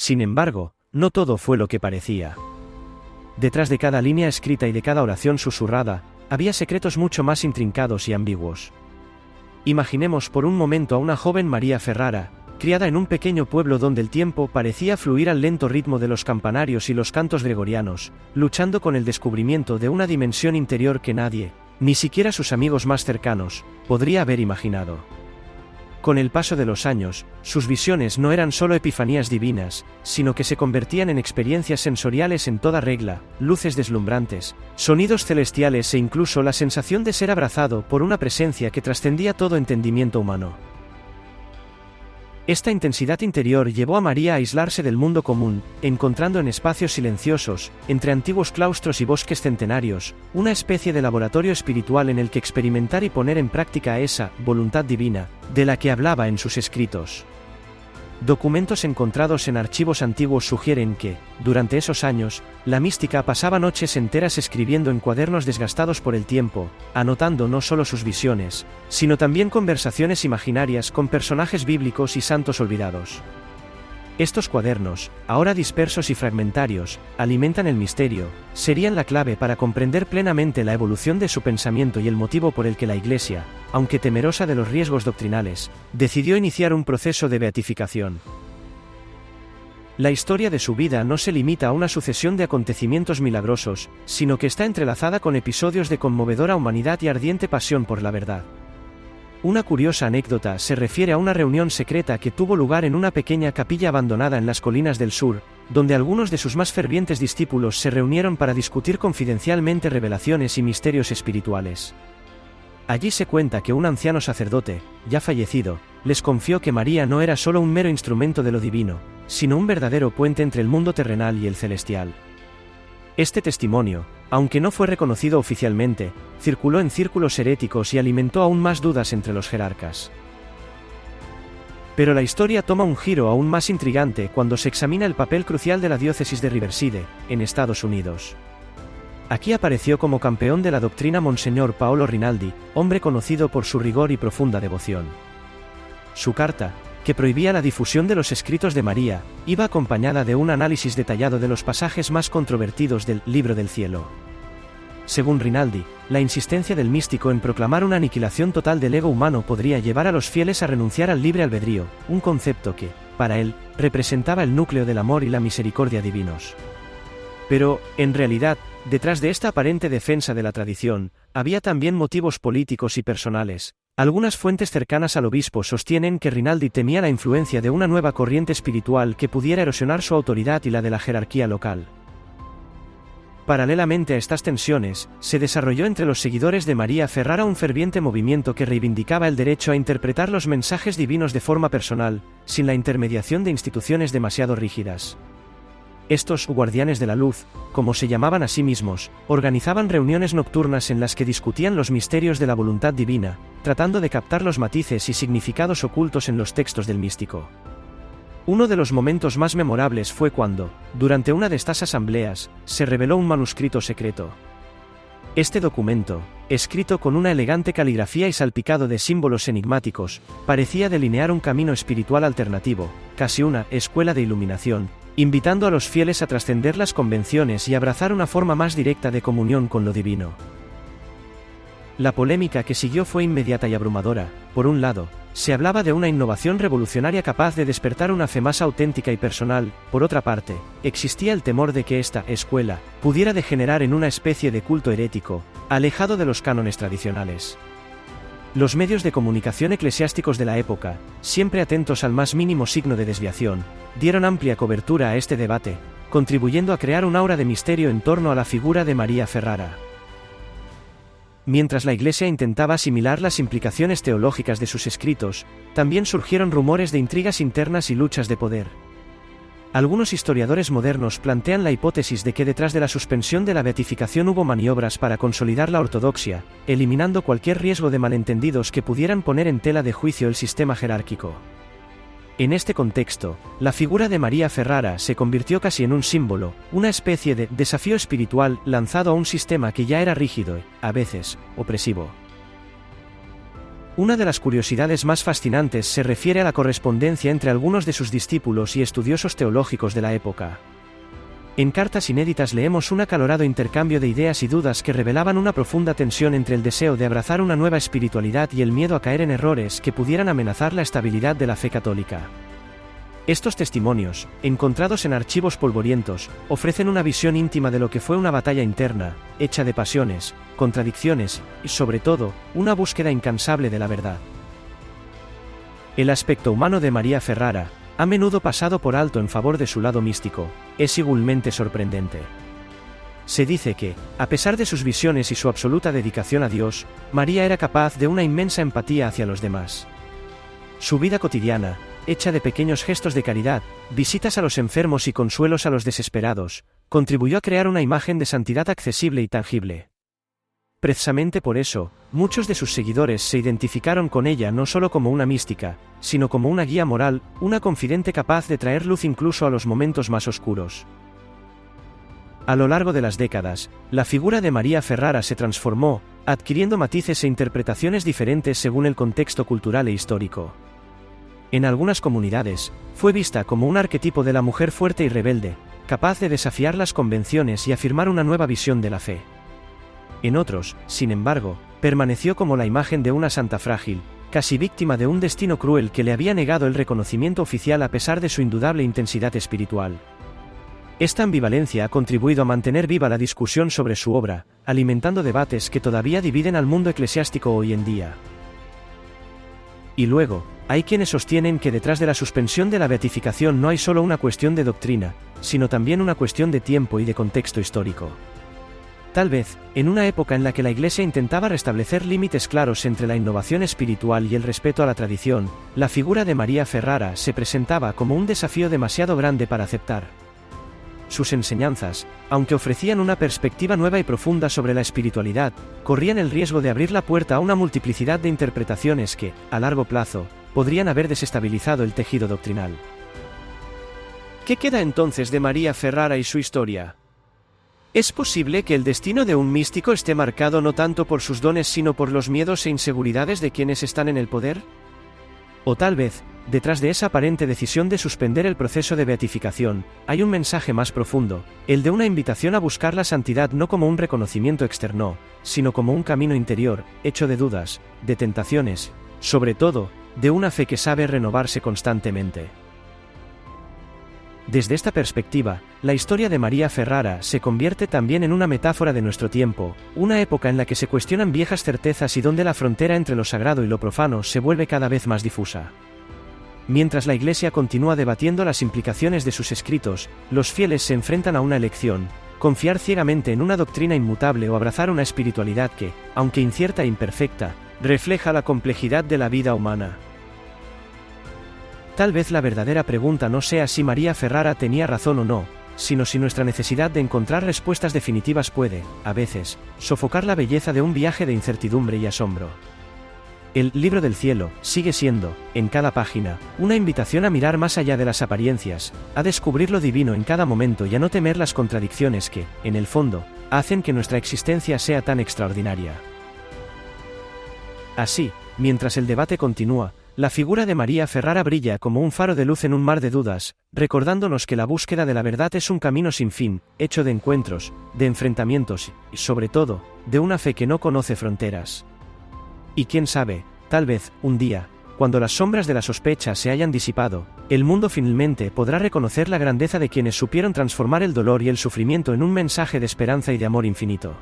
Sin embargo, no todo fue lo que parecía. Detrás de cada línea escrita y de cada oración susurrada, había secretos mucho más intrincados y ambiguos. Imaginemos por un momento a una joven María Ferrara, criada en un pequeño pueblo donde el tiempo parecía fluir al lento ritmo de los campanarios y los cantos gregorianos, luchando con el descubrimiento de una dimensión interior que nadie, ni siquiera sus amigos más cercanos, podría haber imaginado. Con el paso de los años, sus visiones no eran solo epifanías divinas, sino que se convertían en experiencias sensoriales en toda regla, luces deslumbrantes, sonidos celestiales e incluso la sensación de ser abrazado por una presencia que trascendía todo entendimiento humano. Esta intensidad interior llevó a María a aislarse del mundo común, encontrando en espacios silenciosos, entre antiguos claustros y bosques centenarios, una especie de laboratorio espiritual en el que experimentar y poner en práctica esa voluntad divina, de la que hablaba en sus escritos. Documentos encontrados en archivos antiguos sugieren que, durante esos años, la mística pasaba noches enteras escribiendo en cuadernos desgastados por el tiempo, anotando no solo sus visiones, sino también conversaciones imaginarias con personajes bíblicos y santos olvidados. Estos cuadernos, ahora dispersos y fragmentarios, alimentan el misterio, serían la clave para comprender plenamente la evolución de su pensamiento y el motivo por el que la Iglesia, aunque temerosa de los riesgos doctrinales, decidió iniciar un proceso de beatificación. La historia de su vida no se limita a una sucesión de acontecimientos milagrosos, sino que está entrelazada con episodios de conmovedora humanidad y ardiente pasión por la verdad. Una curiosa anécdota se refiere a una reunión secreta que tuvo lugar en una pequeña capilla abandonada en las colinas del sur, donde algunos de sus más fervientes discípulos se reunieron para discutir confidencialmente revelaciones y misterios espirituales. Allí se cuenta que un anciano sacerdote, ya fallecido, les confió que María no era solo un mero instrumento de lo divino, sino un verdadero puente entre el mundo terrenal y el celestial. Este testimonio, aunque no fue reconocido oficialmente, circuló en círculos heréticos y alimentó aún más dudas entre los jerarcas. Pero la historia toma un giro aún más intrigante cuando se examina el papel crucial de la diócesis de Riverside, en Estados Unidos. Aquí apareció como campeón de la doctrina Monseñor Paolo Rinaldi, hombre conocido por su rigor y profunda devoción. Su carta, que prohibía la difusión de los escritos de María, iba acompañada de un análisis detallado de los pasajes más controvertidos del Libro del Cielo. Según Rinaldi, la insistencia del místico en proclamar una aniquilación total del ego humano podría llevar a los fieles a renunciar al libre albedrío, un concepto que, para él, representaba el núcleo del amor y la misericordia divinos. Pero, en realidad, detrás de esta aparente defensa de la tradición, había también motivos políticos y personales. Algunas fuentes cercanas al obispo sostienen que Rinaldi temía la influencia de una nueva corriente espiritual que pudiera erosionar su autoridad y la de la jerarquía local. Paralelamente a estas tensiones, se desarrolló entre los seguidores de María Ferrara un ferviente movimiento que reivindicaba el derecho a interpretar los mensajes divinos de forma personal, sin la intermediación de instituciones demasiado rígidas. Estos guardianes de la luz, como se llamaban a sí mismos, organizaban reuniones nocturnas en las que discutían los misterios de la voluntad divina, tratando de captar los matices y significados ocultos en los textos del místico. Uno de los momentos más memorables fue cuando, durante una de estas asambleas, se reveló un manuscrito secreto. Este documento, escrito con una elegante caligrafía y salpicado de símbolos enigmáticos, parecía delinear un camino espiritual alternativo, casi una escuela de iluminación, invitando a los fieles a trascender las convenciones y abrazar una forma más directa de comunión con lo divino. La polémica que siguió fue inmediata y abrumadora. Por un lado, se hablaba de una innovación revolucionaria capaz de despertar una fe más auténtica y personal. Por otra parte, existía el temor de que esta escuela pudiera degenerar en una especie de culto herético, alejado de los cánones tradicionales. Los medios de comunicación eclesiásticos de la época, siempre atentos al más mínimo signo de desviación, dieron amplia cobertura a este debate, contribuyendo a crear un aura de misterio en torno a la figura de María Ferrara. Mientras la Iglesia intentaba asimilar las implicaciones teológicas de sus escritos, también surgieron rumores de intrigas internas y luchas de poder. Algunos historiadores modernos plantean la hipótesis de que detrás de la suspensión de la beatificación hubo maniobras para consolidar la ortodoxia, eliminando cualquier riesgo de malentendidos que pudieran poner en tela de juicio el sistema jerárquico. En este contexto, la figura de María Ferrara se convirtió casi en un símbolo, una especie de desafío espiritual lanzado a un sistema que ya era rígido y, a veces, opresivo. Una de las curiosidades más fascinantes se refiere a la correspondencia entre algunos de sus discípulos y estudiosos teológicos de la época. En cartas inéditas leemos un acalorado intercambio de ideas y dudas que revelaban una profunda tensión entre el deseo de abrazar una nueva espiritualidad y el miedo a caer en errores que pudieran amenazar la estabilidad de la fe católica. Estos testimonios, encontrados en archivos polvorientos, ofrecen una visión íntima de lo que fue una batalla interna, hecha de pasiones, contradicciones, y sobre todo, una búsqueda incansable de la verdad. El aspecto humano de María Ferrara, a menudo pasado por alto en favor de su lado místico, es igualmente sorprendente. Se dice que, a pesar de sus visiones y su absoluta dedicación a Dios, María era capaz de una inmensa empatía hacia los demás. Su vida cotidiana, hecha de pequeños gestos de caridad, visitas a los enfermos y consuelos a los desesperados, contribuyó a crear una imagen de santidad accesible y tangible. Precisamente por eso, muchos de sus seguidores se identificaron con ella no solo como una mística, sino como una guía moral, una confidente capaz de traer luz incluso a los momentos más oscuros. A lo largo de las décadas, la figura de María Ferrara se transformó, adquiriendo matices e interpretaciones diferentes según el contexto cultural e histórico. En algunas comunidades, fue vista como un arquetipo de la mujer fuerte y rebelde, capaz de desafiar las convenciones y afirmar una nueva visión de la fe. En otros, sin embargo, permaneció como la imagen de una santa frágil, casi víctima de un destino cruel que le había negado el reconocimiento oficial a pesar de su indudable intensidad espiritual. Esta ambivalencia ha contribuido a mantener viva la discusión sobre su obra, alimentando debates que todavía dividen al mundo eclesiástico hoy en día. Y luego, hay quienes sostienen que detrás de la suspensión de la beatificación no hay solo una cuestión de doctrina, sino también una cuestión de tiempo y de contexto histórico. Tal vez, en una época en la que la Iglesia intentaba restablecer límites claros entre la innovación espiritual y el respeto a la tradición, la figura de María Ferrara se presentaba como un desafío demasiado grande para aceptar. Sus enseñanzas, aunque ofrecían una perspectiva nueva y profunda sobre la espiritualidad, corrían el riesgo de abrir la puerta a una multiplicidad de interpretaciones que, a largo plazo, podrían haber desestabilizado el tejido doctrinal. ¿Qué queda entonces de María Ferrara y su historia? ¿Es posible que el destino de un místico esté marcado no tanto por sus dones sino por los miedos e inseguridades de quienes están en el poder? O tal vez, detrás de esa aparente decisión de suspender el proceso de beatificación, hay un mensaje más profundo, el de una invitación a buscar la santidad no como un reconocimiento externo, sino como un camino interior, hecho de dudas, de tentaciones, sobre todo, de una fe que sabe renovarse constantemente. Desde esta perspectiva, la historia de María Ferrara se convierte también en una metáfora de nuestro tiempo, una época en la que se cuestionan viejas certezas y donde la frontera entre lo sagrado y lo profano se vuelve cada vez más difusa. Mientras la Iglesia continúa debatiendo las implicaciones de sus escritos, los fieles se enfrentan a una elección: confiar ciegamente en una doctrina inmutable o abrazar una espiritualidad que, aunque incierta e imperfecta, refleja la complejidad de la vida humana. Tal vez la verdadera pregunta no sea si María Ferrara tenía razón o no, sino si nuestra necesidad de encontrar respuestas definitivas puede, a veces, sofocar la belleza de un viaje de incertidumbre y asombro. El libro del cielo sigue siendo, en cada página, una invitación a mirar más allá de las apariencias, a descubrir lo divino en cada momento y a no temer las contradicciones que, en el fondo, hacen que nuestra existencia sea tan extraordinaria. Así, mientras el debate continúa, la figura de María Ferrara brilla como un faro de luz en un mar de dudas, recordándonos que la búsqueda de la verdad es un camino sin fin, hecho de encuentros, de enfrentamientos y, sobre todo, de una fe que no conoce fronteras. Y quién sabe, tal vez, un día, cuando las sombras de la sospecha se hayan disipado, el mundo finalmente podrá reconocer la grandeza de quienes supieron transformar el dolor y el sufrimiento en un mensaje de esperanza y de amor infinito.